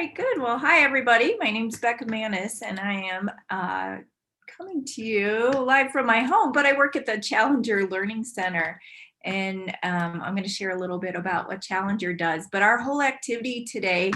Right, good. Well, hi, everybody. My name's Becca Manis, and I am coming to you live from my home, but I work at the Challenger Learning Center. And I'm going to share a little bit about what Challenger does. But our whole activity today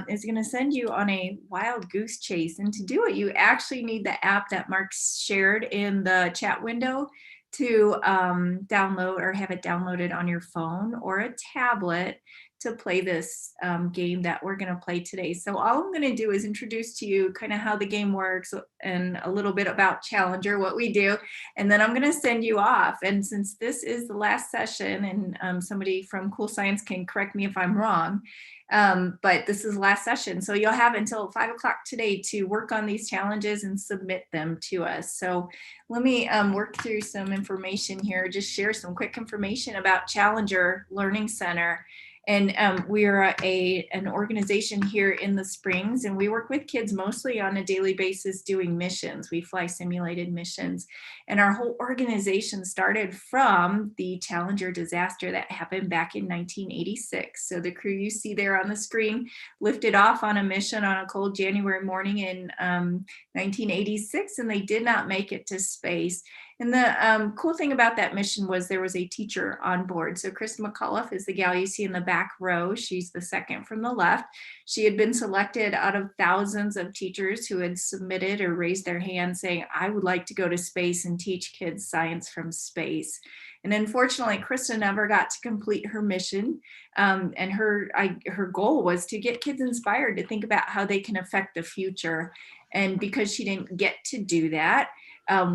is going to send you on a wild goose chase. And to do it, you actually need the app that Mark shared in the chat window to download or have it downloaded on your phone or a tablet to play this game that we're going to play today. So all I'm going to do is introduce to you kind of how the game works and a little bit about Challenger, what we do, and then I'm going to send you off. And since this is the last session, and somebody from Cool Science can correct me if I'm wrong, but this is the last session. So you'll have until 5 o'clock today to work on these challenges and submit them to us. So let me work through some information here, just share some quick information about Challenger Learning Center. And we are an organization here in the Springs, and we work with kids mostly on a daily basis doing missions. We fly simulated missions. And our whole organization started from the Challenger disaster that happened back in 1986. So the crew you see there on the screen lifted off on a mission on a cold January morning in 1986, and they did not make it to space. And the cool thing about that mission was there was a teacher on board. So Chris McAuliffe is the gal you see in the back row. She's the second from the left. She had been selected out of thousands of teachers who had submitted or raised their hand saying, I would like to go to space and teach kids science from space. And unfortunately, Krista never got to complete her mission. And her goal was to get kids inspired to think about how they can affect the future. And because she didn't get to do that,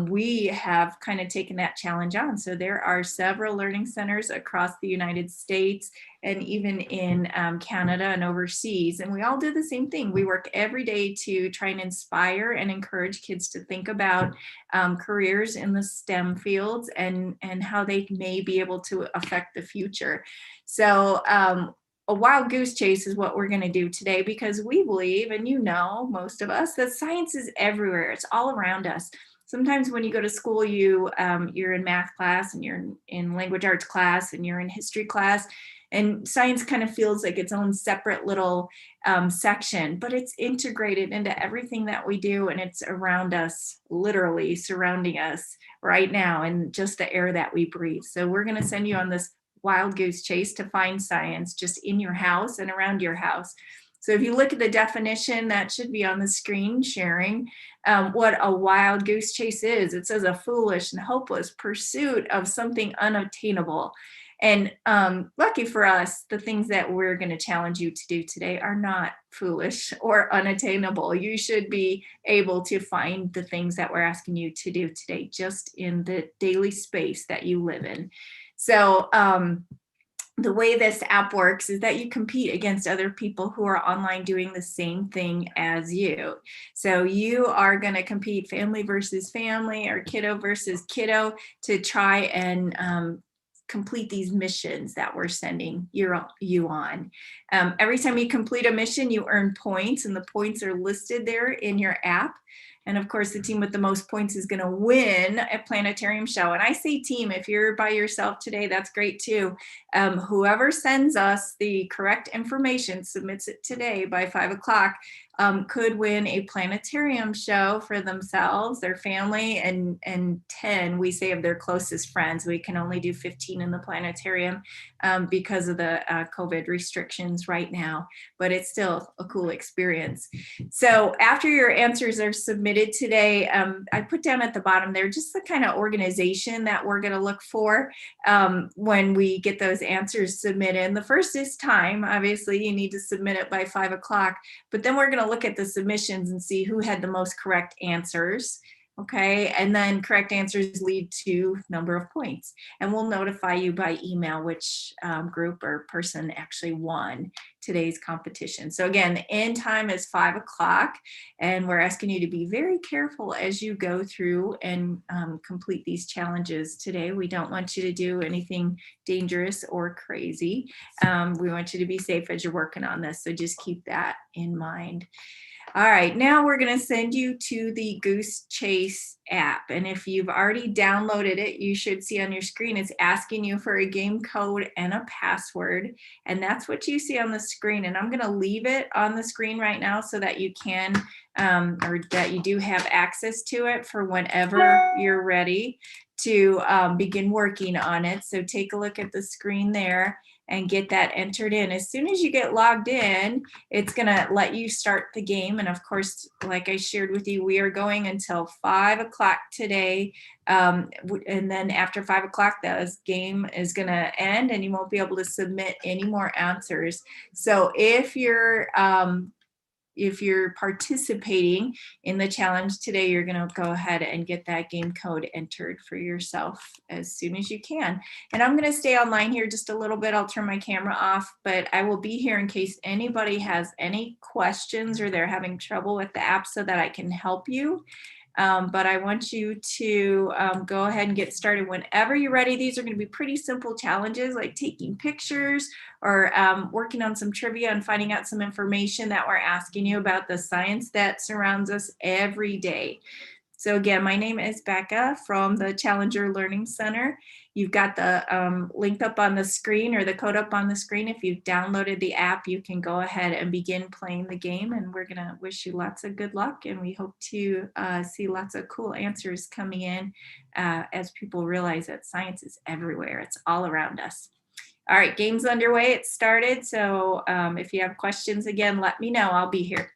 we have kind of taken that challenge on. So there are several learning centers across the United States and even in Canada and overseas. And we all do the same thing. We work every day to try and inspire and encourage kids to think about careers in the STEM fields and how they may be able to affect the future. So a wild goose chase is what we're going to do today, because we believe, and most of us, that science is everywhere. It's all around us. Sometimes when you go to school, you're in math class and you're in language arts class and you're in history class, and science kind of feels like its own separate little section, but it's integrated into everything that we do, and it's around us, literally surrounding us right now, and just the air that we breathe. So we're going to send you on this wild goose chase to find science just in your house and around your house. So if you look at the definition that should be on the screen sharing, what a wild goose chase is, it says a foolish and hopeless pursuit of something unattainable. And lucky for us, the things that we're going to challenge you to do today are not foolish or unattainable. You should be able to find the things that we're asking you to do today just in the daily space that you live in. So the way this app works is that you compete against other people who are online doing the same thing as you. So you are going to compete family versus family or kiddo versus kiddo to try and complete these missions that we're sending you on. Every time you complete a mission, you earn points, and the points are listed there in your app. And of course, the team with the most points is going to win a planetarium show. And I say team, if you're by yourself today, that's great too. Whoever sends us the correct information, submits it today by 5 o'clock, could win a planetarium show for themselves, their family, and 10, we say, of their closest friends. We can only do 15 in the planetarium because of the COVID restrictions right now, but it's still a cool experience. So after your answers are submitted today, I put down at the bottom there just the kind of organization that we're going to look for when we get those answers submitted. The first is time. Obviously, you need to submit it by 5 o'clock, but then we're going to look at the submissions and see who had the most correct answers. Okay, and then correct answers lead to number of points, and we'll notify you by email which group or person actually won today's competition. So again, the end time is 5 o'clock, and we're asking you to be very careful as you go through and complete these challenges today. We don't want you to do anything dangerous or crazy. We want you to be safe as you're working on this, so just keep that in mind. All right, now we're going to send you to the Goose Chase app. And if you've already downloaded it, you should see on your screen, it's asking you for a game code and a password. And that's what you see on the screen, and I'm going to leave it on the screen right now so that you can, or that you do have access to it for whenever you're ready to begin working on it. So take a look at the screen there and get that entered in. As soon as you get logged in, it's gonna let you start the game. And of course, like I shared with you, we are going until 5 o'clock today. And then after 5 o'clock, this game is gonna end and you won't be able to submit any more answers. So if you're participating in the challenge today, you're going to go ahead and get that game code entered for yourself as soon as you can. And I'm going to stay online here just a little bit. I'll turn my camera off, but I will be here in case anybody has any questions or they're having trouble with the app so that I can help you. But I want you to go ahead and get started whenever you're ready. These are going to be pretty simple challenges like taking pictures or working on some trivia and finding out some information that we're asking you about the science that surrounds us every day. So again, my name is Becca from the Challenger Learning Center. You've got the link up on the screen or the code up on the screen. If you've downloaded the app, you can go ahead and begin playing the game, and we're gonna wish you lots of good luck, and we hope to see lots of cool answers coming in as people realize that science is everywhere. It's all around us. All right, game's underway, it started. So if you have questions, again, let me know, I'll be here.